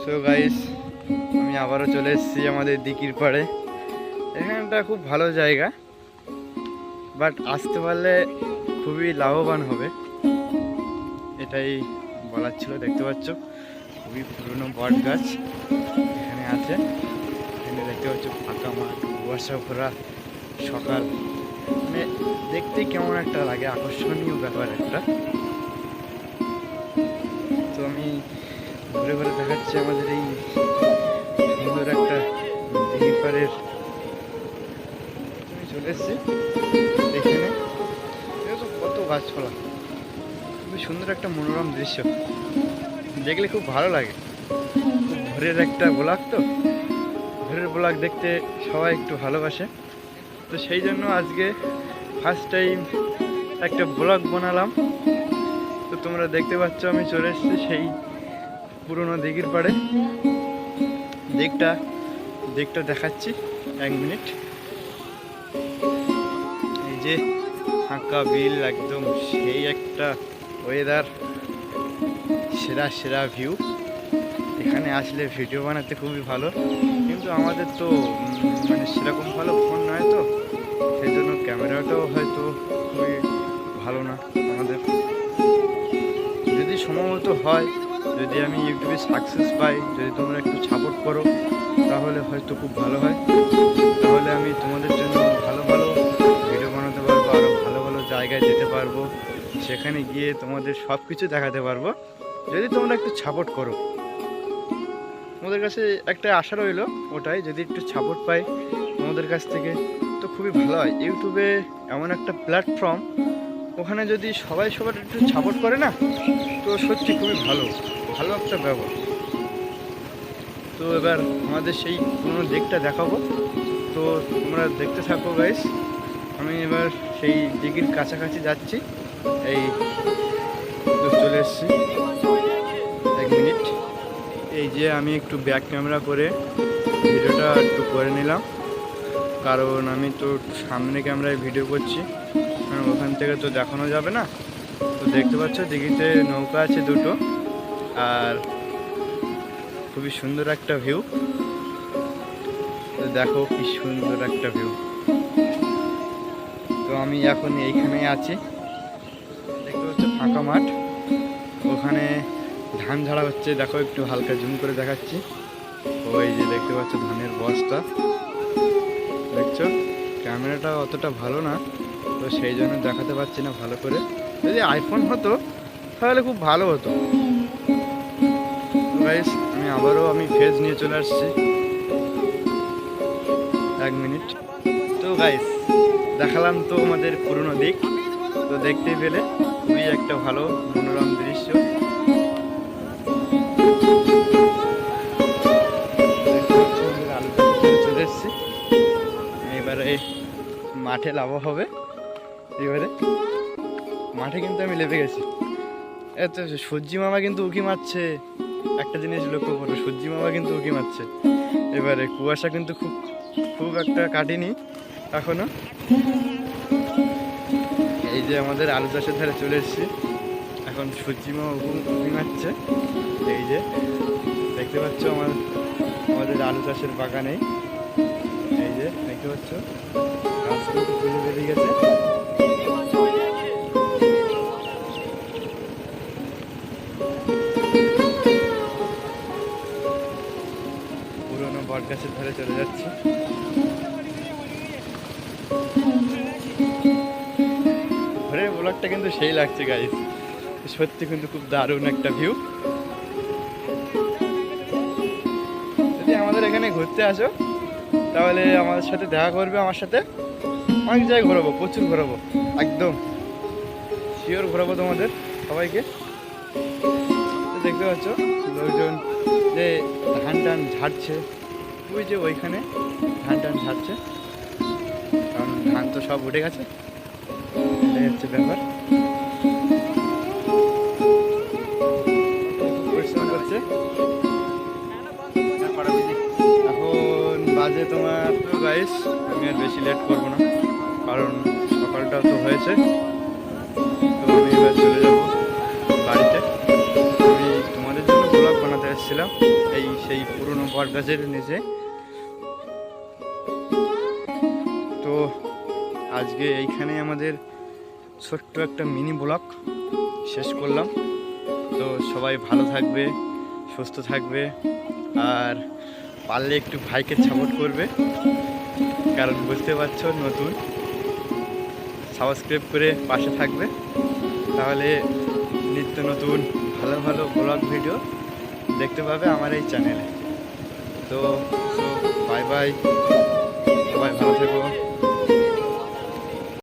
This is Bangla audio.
সো গাইস, আমি আবারও চলে এসেছি আমাদের দিকির পাড়ে। এখানটা খুব ভালো জায়গা, বাট আসতে পারলে খুবই লাভবান হবে, এটাই বলার ছিল। দেখতে পাচ্ছ খুবই পুরনো বট গাছ এখানে আছে। এখানে দেখতে পাচ্ছ ফাঁকা মাঠ, কুয়াশা ভরা সকাল, মানে দেখতে কেমন একটা লাগে, আকর্ষণীয় ব্যাপার একটা। তো আমি ঘুরে ঘুরে দেখাচ্ছি আমাদের এই সুন্দর একটা দিঘির পাড়ের। আমি চলে এসেছি এখানে, তো কত গাছপালা, খুবই সুন্দর একটা মনোরম দৃশ্য, দেখলে খুব ভালো লাগে। খুব ভোরের একটা ব্লগ, তো ভোরের ব্লগ দেখতে সবাই একটু ভালোবাসে, তো সেই জন্য আজকে ফার্স্ট টাইম একটা ব্লগ বানালাম। তো তোমরা দেখতে পাচ্ছ আমি চলে এসেছি সেই পুরনো দিঘির পাড়ে। দিকটা দেখাচ্ছি, 1 মিনিট। এই যে ফাঁকা বিল, একদম সেই একটা ওয়েদার, সেরা ভিউ। এখানে আসলে ভিডিও বানাতে খুবই ভালো, কিন্তু আমাদের তো মানে সেরকম ভালো ফোন নয়, তো সেই জন্য ক্যামেরাটাও হয়তো খুবই ভালো না আমাদের। যদি সময়মতো হয়, যদি আমি ইউটিউবে সাকসেস পাই, যদি তোমরা একটু সাপোর্ট করো, তাহলে হয়তো খুব ভালো হয়। তাহলে আমি তোমাদের জন্য ভালো ভিডিও বানাতে পারবো, আরও ভালো জায়গায় যেতে পারবো, সেখানে গিয়ে তোমাদের সব কিছু দেখাতে পারবো, যদি তোমরা একটু সাপোর্ট করো। তোমাদের কাছে একটা আশা রইলো, ওটাই, যদি একটু সাপোর্ট পাই তোমাদের কাছ থেকে তো খুবই ভালো হয়। ইউটিউবে এমন একটা প্ল্যাটফর্ম, ওখানে যদি সবাই সবার একটু সাপোর্ট করে না, তো সত্যি খুবই ভালো একটা ব্যাপার। তো এবার আমাদের সেই পুরোনো দিকটা দেখাবো, তো তোমরা দেখতে থাকো গাইস। আমি এবার সেই দিঘির কাছাকাছি যাচ্ছি, এই তো চলে এসেছি। 1 মিনিট। এই যে আমি একটু ব্যাক ক্যামেরা করে ভিডিওটা একটু করে নিলাম, কারণ আমি তো সামনে ক্যামেরায় ভিডিও করছি, কারণ ওখান থেকে তো দেখানো যাবে না। তো দেখতে পাচ্ছ দিঘিতে নৌকা আছে দুটো, আর খুবই সুন্দর একটা ভিউ। তো দেখো কি সুন্দর একটা ভিউ। তো আমি এখন এইখানে আছি, দেখতে পাচ্ছ ফাঁকা মাঠ, ওখানে ধান ঝাড়া হচ্ছে। দেখো একটু হালকা জুম করে দেখাচ্ছি, ওই যে দেখতে পাচ্ছ ধানের বস্তা, দেখছো। ক্যামেরাটা অতটা ভালো না, তো সেই জন্য দেখাতে পারছি না ভালো করে। যদি আইফোন হতো তাহলে খুব ভালো হতো। গাইস, আমি ফেজ নিয়ে চলে আসছি। 1 মিনিট। তো গাইস, দেখালাম তো আমাদের পুরনো দিক, তো দেখতে পেলে খুবই একটা ভালো মনোরম দৃশ্য। চলে এসছি, এবারে মাঠে লাভা হবে। এবারে মাঠে কিন্তু আমি লেপে গেছি। এত সূর্যি মামা কিন্তু উঁকি মারছে, একটা জিনিস লক্ষ্য করো, সূর্যি মামা কিন্তু উঁকি মারছে। এবারে কুয়াশা কিন্তু খুব একটা কাটেনি এখনো। এই যে আমাদের আলু চাষের ধারে চলে এসেছি, এখন সূর্যি মামা উঁকি মারছে। এই যে দেখতে পাচ্ছ আমাদের আলু চাষের বাগানে, এই যে দেখতে পাচ্ছ গাছ কিন্তু ফুলে বেরিয়ে গেছে। পুরোনো বট গাছের ধারে চলে যাচ্ছি। ঘরের ব্লগটা কিন্তু সেই লাগছে গাইস, সত্যি কিন্তু খুব দারুণ একটা ভিউ। যদি আমাদের এখানে ঘুরতে আসো, তাহলে আমাদের সাথে দেখা করবে, আমার সাথে অনেক জায়গায় ঘোরাবো, প্রচুর ঘোরাবো, একদম শিওর ঘোরাবো তোমাদের সবাইকে। দেখতে পাচ্ছ লোকজন যে ধান ঝাড়ছে, ওই যে ওইখানে ধান ঝাড়ছে, কারণ ধান তো সব উঠে গেছে, এটাই হচ্ছে ব্যাপার। পরিশ্রম করছে। এখন বাজে তোমার, তো গাইস আমি আর বেশি লেট করবো না, কারণ সকালটাও তো হয়েছে। তো আমি এবার চলে যাবো বাড়িতে। আমি তোমাদের জন্য ব্লগ বানাতে এসেছিলাম এই সেই পুরনো বট গাছের নিচে। তো আজকে এইখানে আমাদের ছোট্ট একটা মিনি ব্লগ শেষ করলাম। তো সবাই ভালো থাকবে, সুস্থ থাকবে, আর পারলে একটু ভাইকে সাপোর্ট করবে, কারণ বুঝতে পারছো নতুন। সাবস্ক্রাইব করে পাশে থাকবে, তাহলে নিত্য নতুন ভালো ভালো ব্লগ ভিডিও দেখতে পাবে আমার এই চ্যানেলে। তো বাই বাই, সবাই ভালো থেকো।